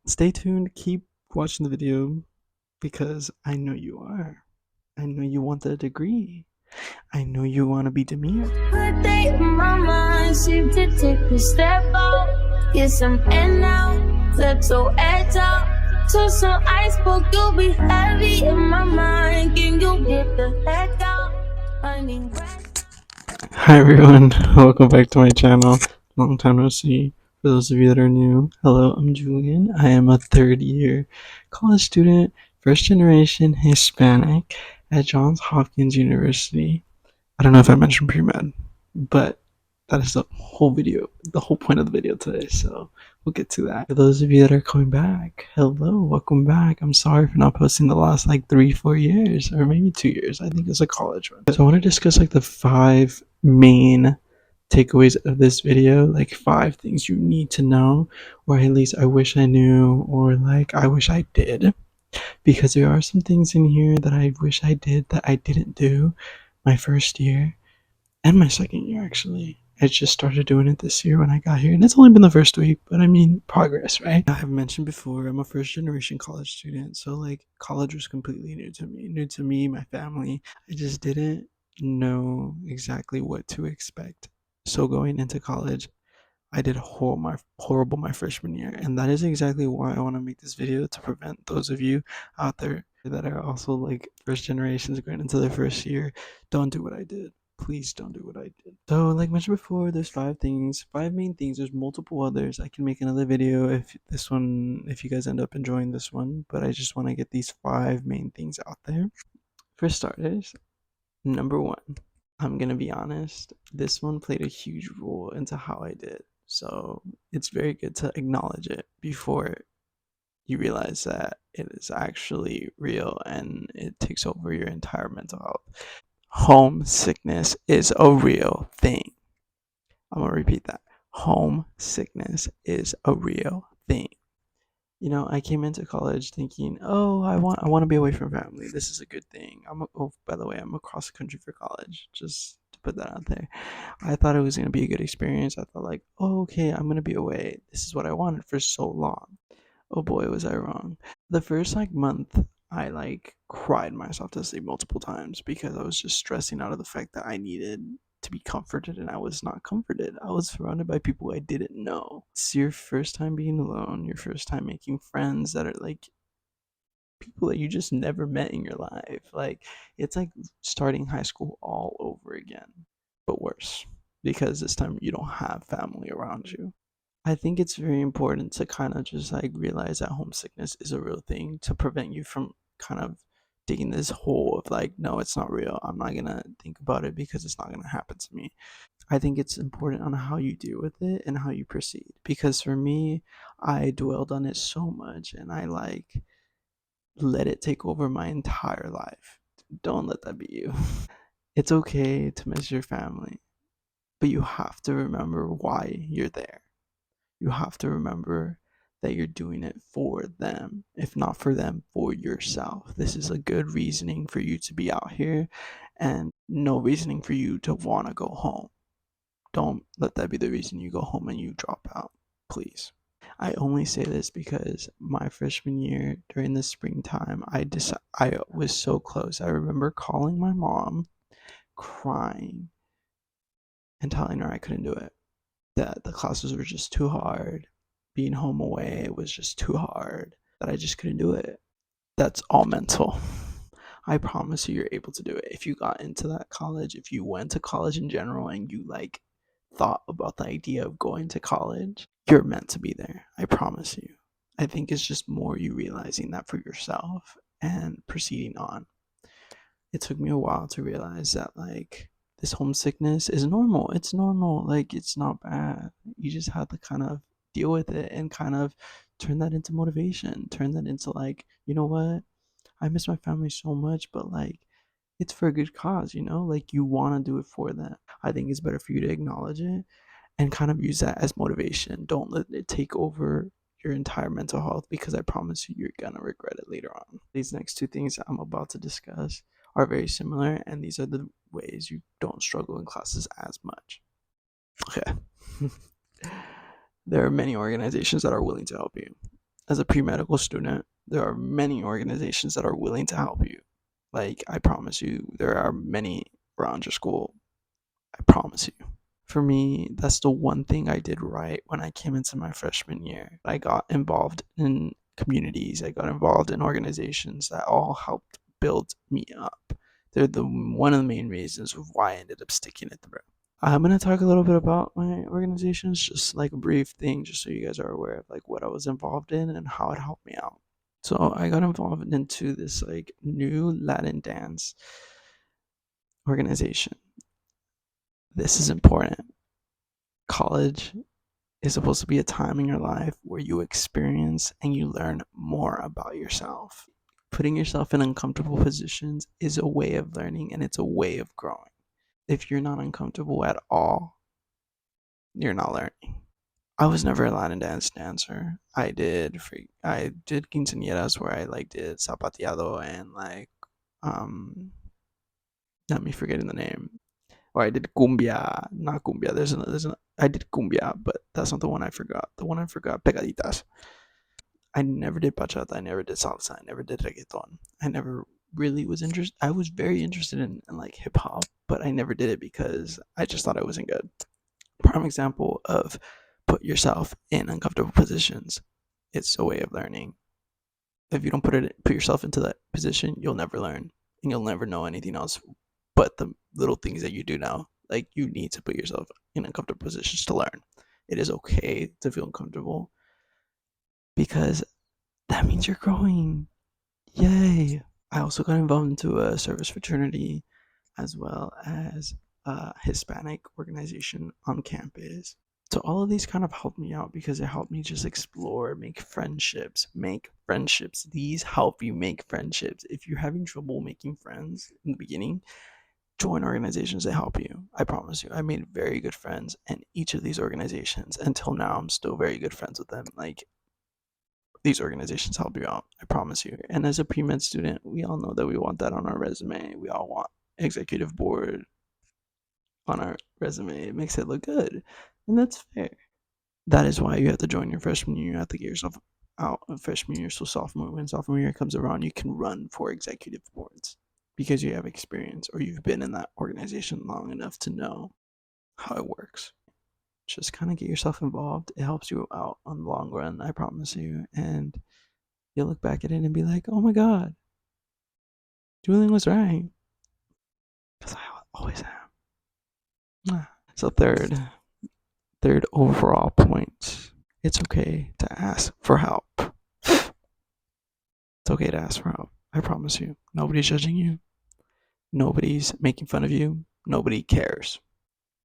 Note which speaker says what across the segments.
Speaker 1: Stay tuned, keep watching the video because I know you are. I know you want the degree. I know you want to be Demir.
Speaker 2: Good day in my mind, seem to take a step out. Get some air now, flip so edge out. To some iceberg, you'll be heavy in my mind. Can you get the heck out? I mean,
Speaker 1: Hi everyone, welcome back to my channel. Long time no see. For those of you that are new, hello, I'm Julian. I am a third year college student, first generation Hispanic at Johns Hopkins University. I don't know if I mentioned pre-med, but that is the whole video, the whole point of the video today, so we'll get to that. For those of you that are coming back, hello, welcome back. I'm sorry for not posting the last like 3-4 years, or maybe 2 years. I think it's a college one. So I want to discuss like the 5 main takeaways of this video, like 5 things you need to know, or at least I wish I knew, or like I wish I did, because there are some things in here that I wish I did that I didn't do my first year and my second year actually. I just started doing it this year when I got here, and it's only been the first week, but I mean, progress, right? I have mentioned before, I'm a first generation college student, so like college was completely new to me, my family. I just didn't know exactly what to expect. So going into college, I did horrible my freshman year, and that is exactly why I want to make this video to prevent those of you out there that are also like first generations going into their first year. Don't do what I did. Please don't do what I did. So, like mentioned before, there's 5 things, 5 main things. There's multiple others. I can make another video if you guys end up enjoying this one. But I just want to get these 5 main things out there. For starters, number one, I'm gonna be honest, this one played a huge role into how I did. So it's very good to acknowledge it before you realize that it is actually real and it takes over your entire mental health. Homesickness is a real thing. I'm gonna repeat that. Homesickness is a real thing. I came into college thinking, oh, I want to be away from family. This is a good thing. Oh, by the way, I'm across the country for college. Just to put that out there. I thought it was gonna be a good experience. I thought like, oh, okay, I'm gonna be away. This is what I wanted for so long. Oh boy, was I wrong. The first like month, I like cried myself to sleep multiple times because I was just stressing out of the fact that I needed to be comforted and I was not comforted. I was surrounded by people I didn't know. It's your first time being alone, your first time making friends that are like people that you just never met in your life. Like it's like starting high school all over again, but worse because this time you don't have family around you. I think it's very important to kind of just like realize that homesickness is a real thing to prevent you from kind of digging this hole of like, no, it's not real. I'm not gonna think about it because it's not gonna happen to me. I think it's important on how you deal with it and how you proceed. Because for me, I dwelled on it so much and I like let it take over my entire life. Don't let that be you. It's okay to miss your family, but you have to remember why you're there. You have to remember that you're doing it for them. If not for them, for yourself. This is a good reasoning for you to be out here and no reasoning for you to want to go home. Don't let that be the reason you go home and you drop out, please. I only say this because my freshman year during the springtime, I was so close. I remember calling my mom, crying, and telling her I couldn't do it. That the classes were just too hard. Being home away was just too hard. That I just couldn't do it. That's all mental. I promise you, you're able to do it. If you got into that college, if you went to college in general, and you like thought about the idea of going to college, you're meant to be there. I promise you. I think it's just more you realizing that for yourself and proceeding on. It took me a while to realize that like this homesickness is normal. It's normal. Like it's not bad. You just have to kind of deal with it and kind of turn that into motivation. Turn that into like, you know what? I miss my family so much, but like it's for a good cause, Like you want to do it for them. I think it's better for you to acknowledge it and kind of use that as motivation. Don't let it take over your entire mental health because I promise you, you're gonna regret it later on. These next 2 things I'm about to discuss are very similar, and these are the ways you don't struggle in classes as much. Okay. There are many organizations that are willing to help you. as a pre-medical student, there are many organizations that are willing to help you. Like, I promise you, there are many around your school. I promise you. For me, that's the one thing I did right when I came into my freshman year. I got involved in communities, I got involved in organizations that all helped build me up. They're the one of the main reasons of why I ended up sticking it through. I'm gonna talk a little bit about my organizations, just like a brief thing, just so you guys are aware of like what I was involved in and how it helped me out. So I got involved into this like new Latin dance organization. This is important. College is supposed to be a time in your life where you experience and you learn more about yourself. Putting yourself in uncomfortable positions is a way of learning and it's a way of growing. If you're not uncomfortable at all, you're not learning. I was never a Latin dance dancer. I did quinceañeras where I like did zapateado and like not me forgetting the name. Or I did cumbia, not cumbia. I did cumbia, but that's not the one I forgot. The one I forgot, pegaditas. I never did bachata. I never did salsa. I never did reggaeton. I never really was interested. I was very interested in like hip hop, but I never did it because I just thought it wasn't good. Prime example of put yourself in uncomfortable positions. It's a way of learning. If you don't put yourself into that position, you'll never learn and you'll never know anything else but the little things that you do now. Like you need to put yourself in uncomfortable positions to learn. It is okay to feel uncomfortable because that means you're growing. Yay. I also got involved into a service fraternity as well as a Hispanic organization on campus. So all of these kind of helped me out because it helped me just explore, make friendships, make friendships. These help you make friendships. If you're having trouble making friends in the beginning, join organizations that help you. I promise you, I made very good friends in each of these organizations. Until now, I'm still very good friends with them. Like, these organizations help you out. I promise you. And as a pre-med student, we all know that we want that on our resume. We all want executive board on our resume. It makes it look good. And that's fair. That is why you have to join your freshman year. You have to get yourself out of freshman year. So when sophomore year comes around, you can run for executive boards because you have experience or you've been in that organization long enough to know how it works. Just kind of get yourself involved. It helps you out on the long run, I promise you. And you'll look back at it and be like, oh my God, Julian was right. Because I always am. So third overall point. It's okay to ask for help. It's okay to ask for help. I promise you. Nobody's judging you. Nobody's making fun of you. Nobody cares.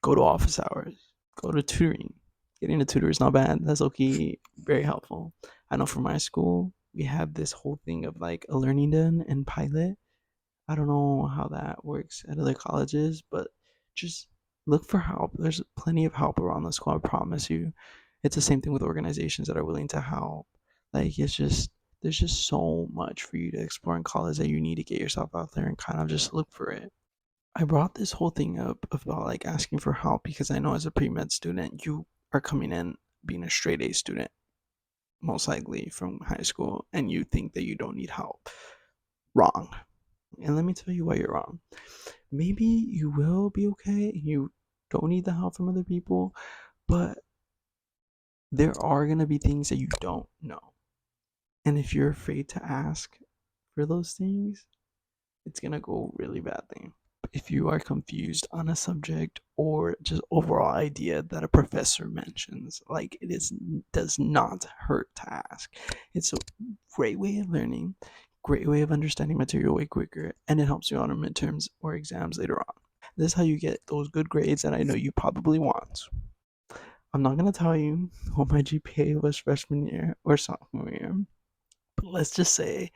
Speaker 1: Go to office hours. Go to tutoring. Getting a tutor is not bad. That's okay. Very helpful. I know for my school, we have this whole thing of like a learning den and pilot. I don't know how that works at other colleges, but just look for help. There's plenty of help around the school. I promise you. It's the same thing with organizations that are willing to help. Like it's just there's just so much for you to explore in college that you need to get yourself out there and kind of just look for it. I brought this whole thing up about like asking for help because I know as a pre-med student, you are coming in being a straight A student, most likely from high school, and you think that you don't need help. Wrong. And let me tell you why you're wrong. Maybe you will be okay. You don't need the help from other people, but there are going to be things that you don't know. And if you're afraid to ask for those things, it's going to go really badly. If you are confused on a subject or just overall idea that a professor mentions, like does not hurt to ask. It's a great way of learning, great way of understanding material way quicker, and it helps you on your midterms or exams later on. This is how you get those good grades that I know you probably want. I'm not gonna tell you what my GPA was freshman year or sophomore year, but let's just say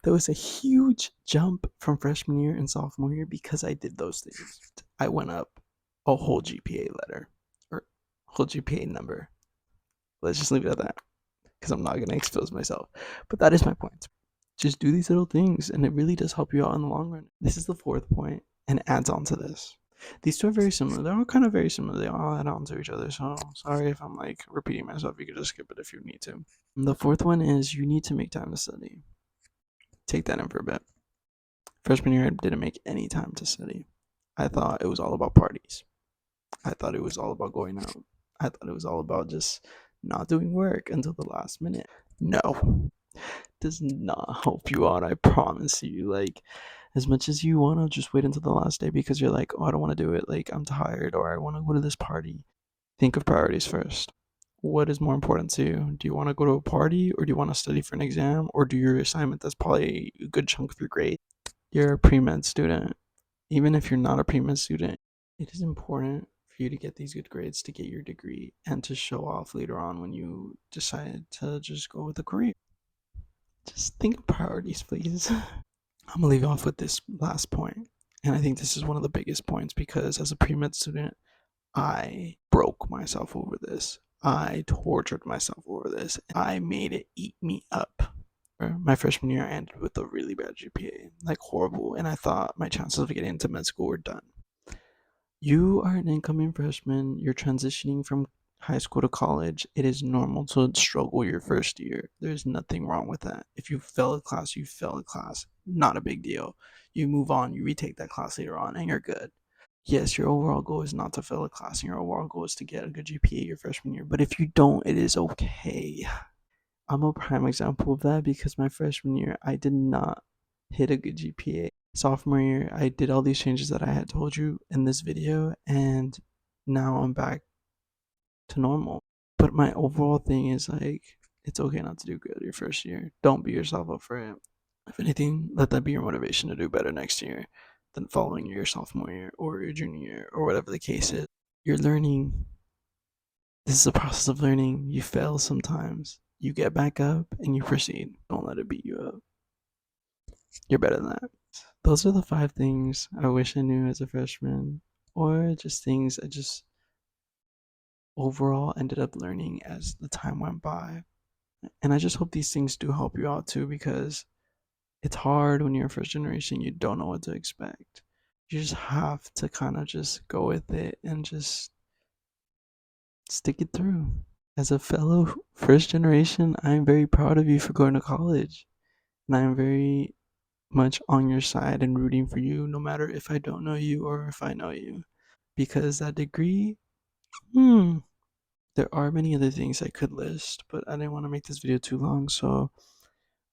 Speaker 1: there was a huge jump from freshman year and sophomore year because I did those things. I went up a whole GPA letter or whole GPA number. Let's just leave it at that because I'm not going to expose myself. But that is my point. Just do these little things and it really does help you out in the long run. This is the fourth point and it adds on to this. These two are very similar. They're all kind of very similar. They all add on to each other. So sorry if I'm like repeating myself. You could just skip it if you need to. The fourth one is you need to make time to study. Take that in for a bit. Freshman year, I didn't make any time to study. I thought it was all about parties. I thought it was all about going out. I thought it was all about just not doing work until the last minute. No, does not help you out. I promise you. Like, as much as you want to just wait until the last day because you're like, oh, I don't want to do it. Like, I'm tired or I want to go to this party. Think of priorities first. What is more important to you? Do you want to go to a party or do you want to study for an exam or do your assignment that's probably a good chunk of your grade? You're a pre med student. Even if you're not a pre med student, it is important for you to get these good grades to get your degree and to show off later on when you decide to just go with a career. Just think of priorities, please. I'm gonna leave you off with this last point, and I think this is one of the biggest points because as a pre med student, I broke myself over this. I tortured myself over this. I made it eat me up. My freshman year, I ended with a really bad GPA, like horrible, and I thought my chances of getting into med school were done. You are an incoming freshman, you're transitioning from high school to college. It is normal to struggle your first year. There's nothing wrong with that. If you fail a class, you fail a class. Not a big deal. You move on, you retake that class later on, and you're good. Yes, your overall goal is not to fail a class, and your overall goal is to get a good GPA your freshman year. But if you don't, it is okay. I'm a prime example of that because my freshman year, I did not hit a good GPA. Sophomore year, I did all these changes that I had told you in this video, and now I'm back to normal. But my overall thing is like, it's okay not to do good your first year. Don't beat yourself up for it. If anything, let that be your motivation to do better next year than following your sophomore year or your junior year or whatever the case is. You're learning. This is a process of learning. You fail sometimes. You get back up and you proceed. Don't let it beat you up. You're better than that. Those are the 5 things I wish I knew as a freshman, or just things I just overall ended up learning as the time went by. And I just hope these things do help you out too, because it's hard when you're first generation, you don't know what to expect. You just have to kind of just go with it and just stick it through. As a fellow first generation, I am very proud of you for going to college. And I am very much on your side and rooting for you, no matter if I don't know you or if I know you. Because that degree, there are many other things I could list, but I didn't want to make this video too long. So,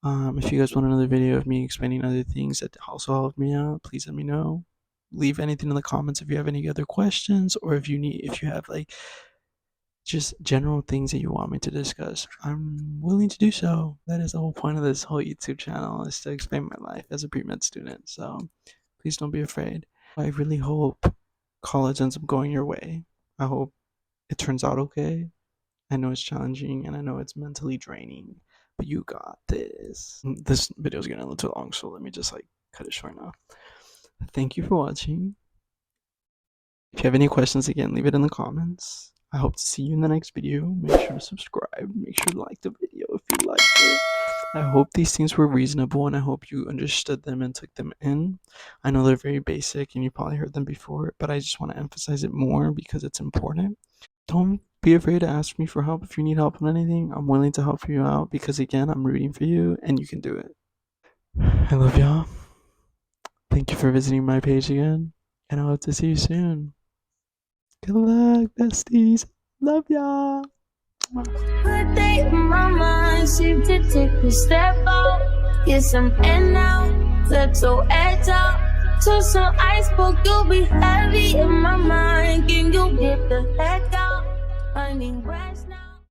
Speaker 1: if you guys want another video of me explaining other things that also helped me out, please let me know. Leave anything in the comments if you have any other questions, or if you have like just general things that you want me to discuss. I'm willing to do so. That is the whole point of this whole YouTube channel, is to explain my life as a pre-med student. So please don't be afraid. I really hope college ends up going your way. I hope it turns out okay. I know it's challenging and I know it's mentally draining, but you got this. This video is getting a little too long, so let me just like cut it short now. Thank you for watching. If you have any questions, again, leave it in the comments. I hope to see you in the next video. Make sure to subscribe. Make sure to like the video if you liked it. I hope these things were reasonable and I hope you understood them and took them in. I know they're very basic and you probably heard them before, but I just want to emphasize it more because it's important. Don't be afraid to ask me for help if you need help on anything. I'm willing to help you out because, again, I'm rooting for you and you can do it. I love y'all. Thank you for visiting my page again, and I hope to see you soon. Good luck, besties. Love y'all.
Speaker 2: Good day in my mind, seem to take a step out. Get some air now, let your edge out. To some iceberg, you'll be heavy in my mind. Can you get the heck out? I need rest now.